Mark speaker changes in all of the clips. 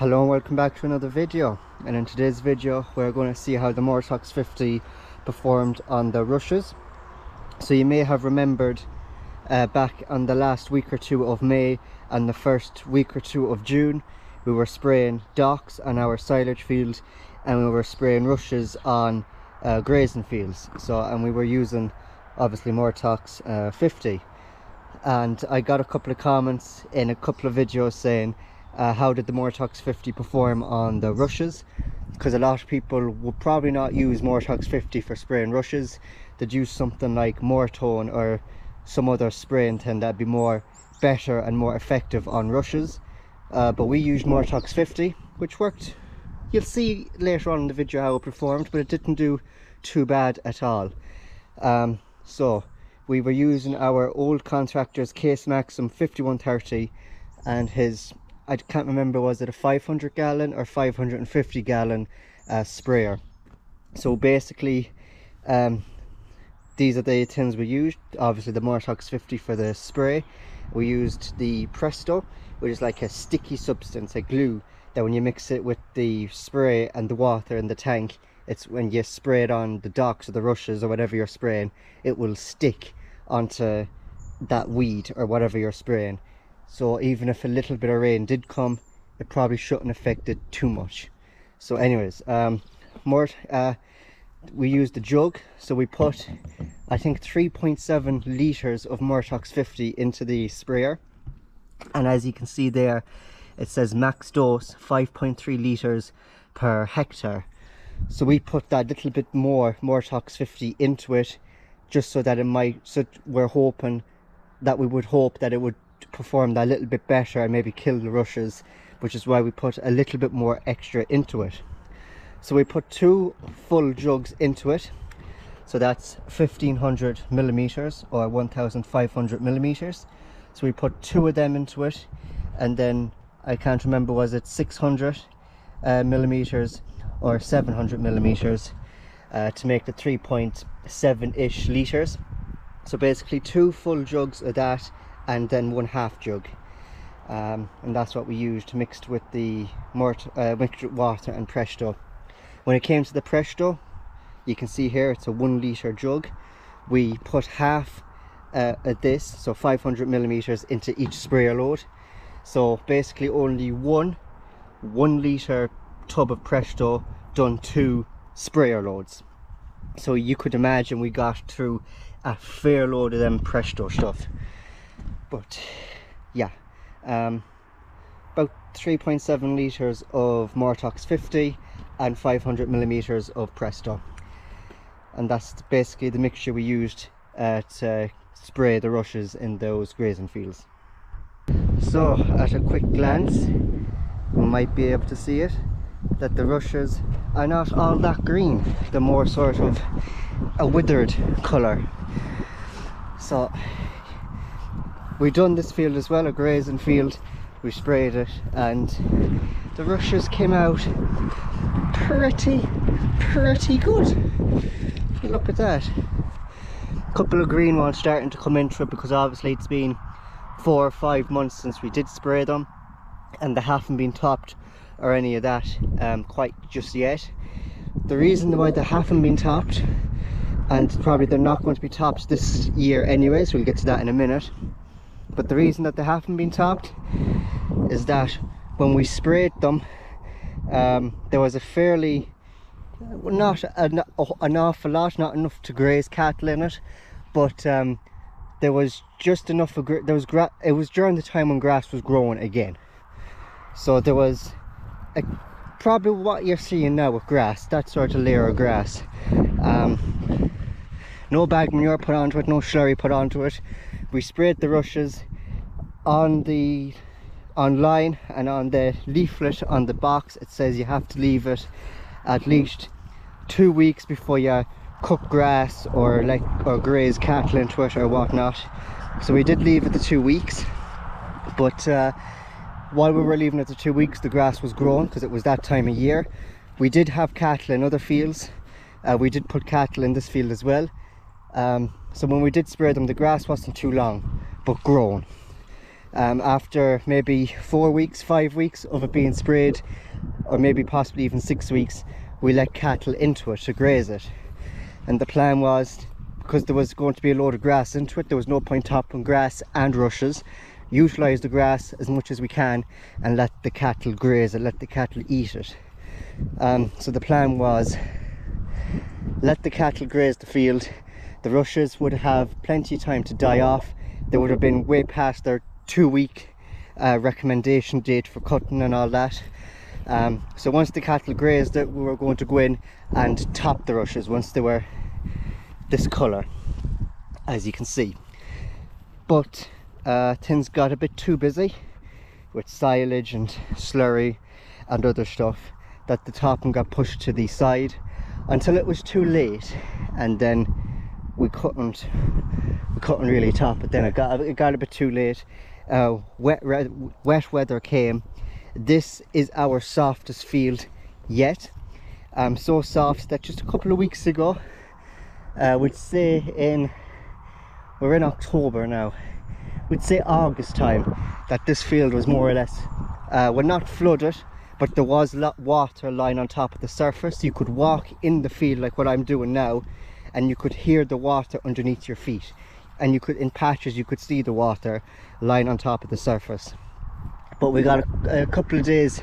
Speaker 1: Hello and welcome back to another video, and in today's video we're going to see how the Mortox 50 performed on the rushes. So you may have remembered back on the last week or two of May and the first week or two of June we were spraying docks on our silage field and we were spraying rushes on grazing fields. And we were using obviously Mortox 50, and I got a couple of comments in a couple of videos saying how did the Mortox 50 perform on the rushes, because a lot of people would probably not use Mortox 50 for spraying rushes. They'd use something like Mortone or some other spraying thing that'd be more better and more effective on rushes, but we used Mortox 50, which worked. You'll see later on in the video how it performed, but it didn't do too bad at all. So we were using our old contractor's Case Maxim 5130 and his, I can't remember, was it a 500 gallon or 550 gallon sprayer. So basically these are the tins we used. Obviously the Mortox 50 for the spray. We used the Presto, which is like a sticky substance, a glue, that when you mix it with the spray and the water in the tank, it's when you spray it on the docks or the rushes or whatever you're spraying, it will stick onto that weed or whatever you're spraying. So even if a little bit of rain did come, it probably shouldn't affect it too much. So anyways, we used the jug. So we put, I think, 3.7 litres of Mortox 50 into the sprayer. And as you can see there, it says max dose 5.3 litres per hectare. So we put that little bit more Mortox 50 into it, just so that it might, so we're hoping that we would hope that it would perform that little bit better and maybe kill the rushes, which is why we put a little bit more extra into it. So we put 2 full jugs into it, so that's 1500 millimeters or 1500 millimeters. So we put 2 of them into it, and then I can't remember, was it 600 millimeters or 700 millimeters to make the 3.7-ish litres. So basically 2 full jugs of that and then 1/2 jug, and that's what we used mixed with the mixed with water and Presto. When it came to the Presto, you can see here it's a 1 litre jug. We put half of this, so 500 millimeters, into each sprayer load. So basically only one 1 litre tub of Presto done 2 sprayer loads. So you could imagine we got through a fair load of them Presto stuff. But yeah, about 3.7 litres of Mortox 50 and 500 millimeters of Presto, and that's basically the mixture we used to spray the rushes in those grazing fields. So at a quick glance we might be able to see it, that the rushes are not all that green. They're more sort of a withered colour. So we done this field as well, a grazing field. We sprayed it and the rushes came out pretty good. Look at that. A couple of green ones starting to come into it, because obviously it's been 4 or 5 months since we did spray them, and they haven't been topped or any of that quite just yet. The reason why they haven't been topped, and probably they're not going to be topped this year anyway, so we'll get to that in a minute, but the reason that they haven't been topped is that when we sprayed them, there was a fairly, not an awful lot, not enough to graze cattle in it, but there was just enough of it was during the time when grass was growing again. So there was probably what you're seeing now with grass, that sort of layer of grass. No bag manure put onto it, no slurry put onto it. We sprayed the rushes on line, and on the leaflet on the box it says you have to leave it at least 2 weeks before you cook grass or graze cattle into it or whatnot. So we did leave it the 2 weeks, but while we were leaving it the 2 weeks, the grass was growing because it was that time of year. We did have cattle in other fields. We did put cattle in this field as well. So when we did spray them, the grass wasn't too long, but grown. After maybe 4 weeks, 5 weeks of it being sprayed, or maybe possibly even 6 weeks, we let cattle into it to graze it. And the plan was, because there was going to be a load of grass into it, there was no point topping grass and rushes. Utilise the grass as much as we can and let the cattle graze it, let the cattle eat it. So the plan was, let the cattle graze the field. The rushes would have plenty of time to die off. They would have been way past their 2-week recommendation date for cutting and all that. So once the cattle grazed it, we were going to go in and top the rushes once they were this colour, as you can see. But things got a bit too busy with silage and slurry and other stuff, that the topping got pushed to the side until it was too late, and then we couldn't really top it. Then it got a bit too late. Wet weather came. This is our softest field yet. So soft that just a couple of weeks ago, we'd say we're in October now, we'd say August time, that this field was more or less, well, not flooded, but there was water lying on top of the surface. You could walk in the field like what I'm doing now, and you could hear the water underneath your feet, and you could, in patches, you could see the water lying on top of the surface. But we got a couple of days,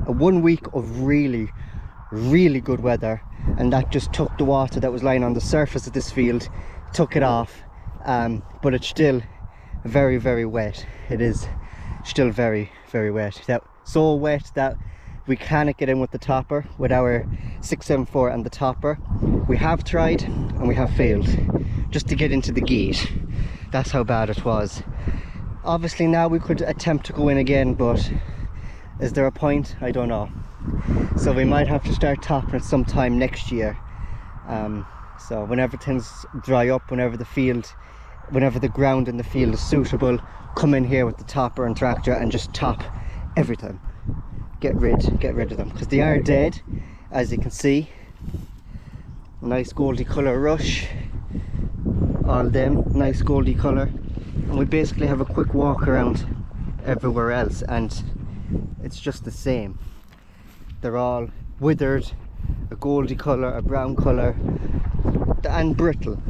Speaker 1: 1 week of really good weather, and that just took the water that was lying on the surface of this field, took it off. But it's still very wet. It is still very wet. So wet that we cannot get in with the topper, with our 674 and the topper. We have tried and we have failed just to get into the gate. That's how bad it was. Obviously now we could attempt to go in again, but is there a point? I don't know. So we might have to start topping it sometime next year. So whenever things dry up, whenever the ground in the field is suitable, come in here with the topper and tractor and just top everything. Get rid of them, because they are dead, as you can see. Nice goldy colour rush, all them nice goldy colour. And we basically have a quick walk around everywhere else and it's just the same. They're all withered, a goldy colour, a brown colour, and brittle.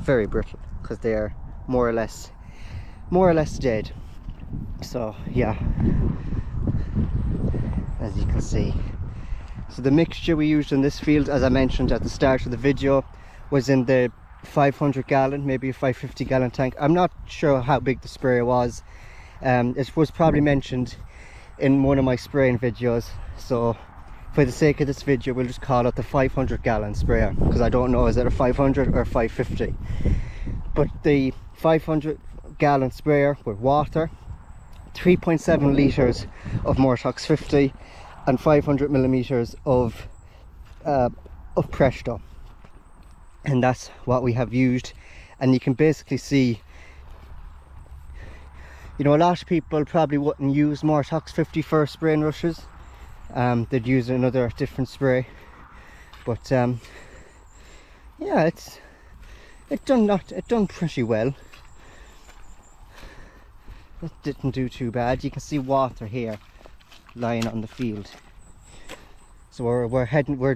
Speaker 1: Very brittle, because they are more or less dead. So yeah, as you can see. So the mixture we used in this field, as I mentioned at the start of the video, was in the 500 gallon, maybe a 550 gallon tank. I'm not sure how big the sprayer was. It was probably mentioned in one of my spraying videos, so for the sake of this video we'll just call it the 500 gallon sprayer, because I don't know, is it a 500 or 550. But the 500 gallon sprayer with water, 3.7 litres of Mortox 50 and 500 millimeters of Presto, and that's what we have used. And you can basically see, you know, a lot of people probably wouldn't use Mortox 50 for spraying rushes. They'd use another different spray, but yeah, it done pretty well. It didn't do too bad. You can see water here lying on the field. So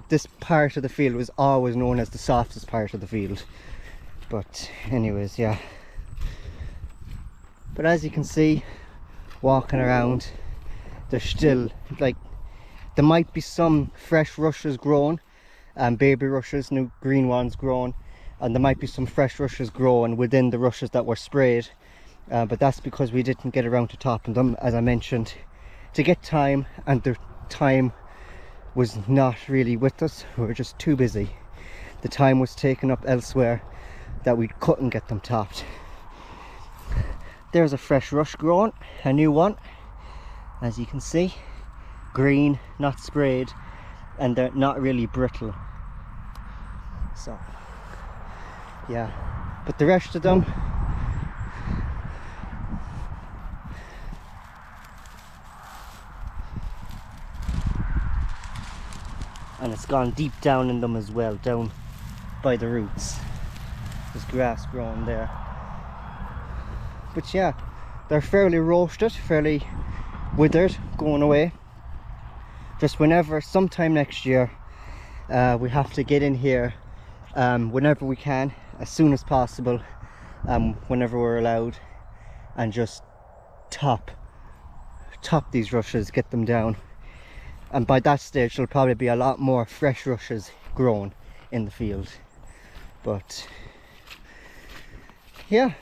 Speaker 1: this part of the field was always known as the softest part of the field. But anyways, yeah. But as you can see, walking around, there's still, like, there might be some fresh rushes growing, baby rushes, new green ones growing, and there might be some fresh rushes growing within the rushes that were sprayed. But that's because we didn't get around to topping them, as I mentioned, to get time, and the time was not really with us. We were just too busy. The time was taken up elsewhere that we couldn't get them topped. There's a fresh rush growing, a new one, as you can see. Green, not sprayed, and they're not really brittle. So yeah, but the rest of them, and it's gone deep down in them as well, down by the roots. There's grass growing there. But yeah, they're fairly roasted, fairly withered, going away. Just whenever, sometime next year, we have to get in here whenever we can, as soon as possible, whenever we're allowed, and just top these rushes, get them down. And by that stage there'll probably be a lot more fresh rushes grown in the field. But yeah,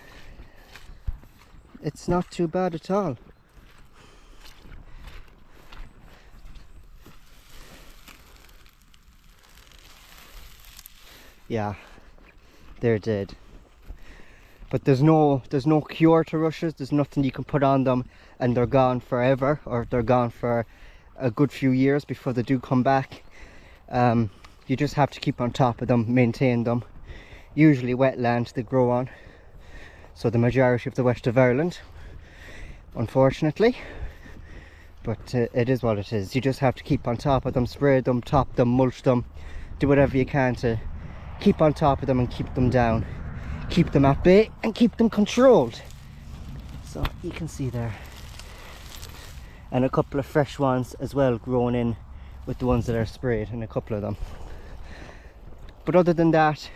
Speaker 1: it's not too bad at all. Yeah, they're dead. But there's no cure to rushes. There's nothing you can put on them and they're gone forever, or they're gone for a good few years before they do come back. You just have to keep on top of them, maintain them. Usually wetland they grow on, so the majority of the west of Ireland, unfortunately. But it is what it is. You just have to keep on top of them, spray them, top them, mulch them, do whatever you can to keep on top of them and keep them down, keep them at bay and keep them controlled. So you can see there, and a couple of fresh ones as well growing in with the ones that are sprayed, and a couple of them. But other than that,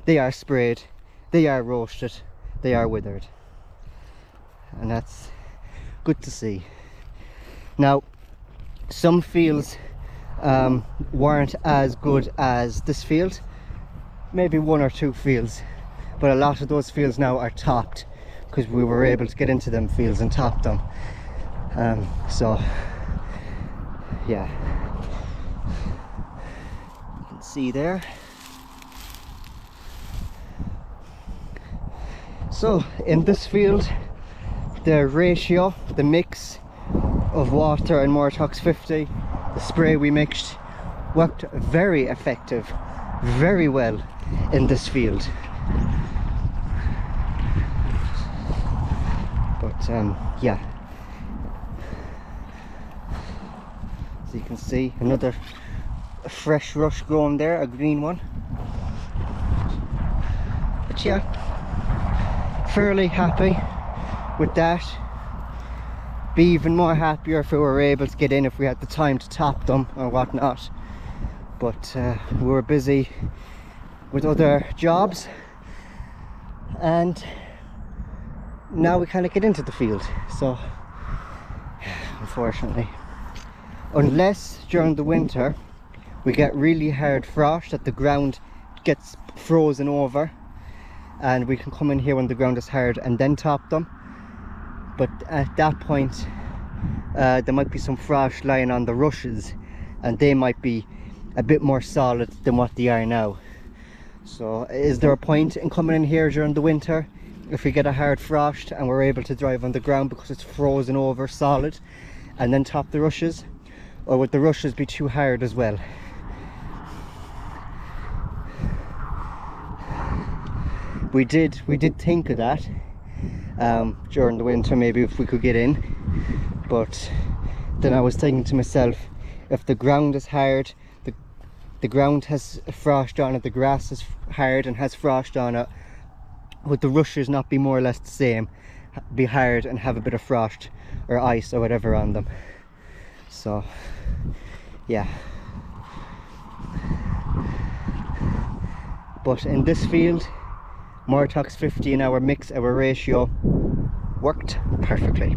Speaker 1: they are sprayed, they are roasted, they are withered, and that's good to see. Now, some fields weren't as good as this field, maybe one or two fields, but a lot of those fields now are topped because we were able to get into them fields and top them. So yeah, you can see there. So in this field, the ratio, the mix of water and Mortox 50, the spray we mixed, worked very effective, very well in this field. But yeah, so you can see another fresh rush growing there, a green one. But yeah, fairly happy with that. Be even more happier if we were able to get in, if we had the time to top them or whatnot. But we were busy with other jobs, and now we kind of get into the field. So unfortunately, unless during the winter we get really hard frost that the ground gets frozen over, and we can come in here when the ground is hard and then top them. But at that point there might be some frost lying on the rushes, and they might be a bit more solid than what they are now. So is there a point in coming in here during the winter if we get a hard frost and we're able to drive on the ground because it's frozen over solid, and then top the rushes? Or would the rushes be too hard as well? We did think of that during the winter, maybe if we could get in. But then I was thinking to myself, if the ground is hard, the ground has frost on it, the grass is hard and has frost on it, would the rushes not be more or less the same, be hard and have a bit of frost or ice or whatever on them? So yeah, but in this field, Mortox 50 in our mix, our ratio, worked perfectly.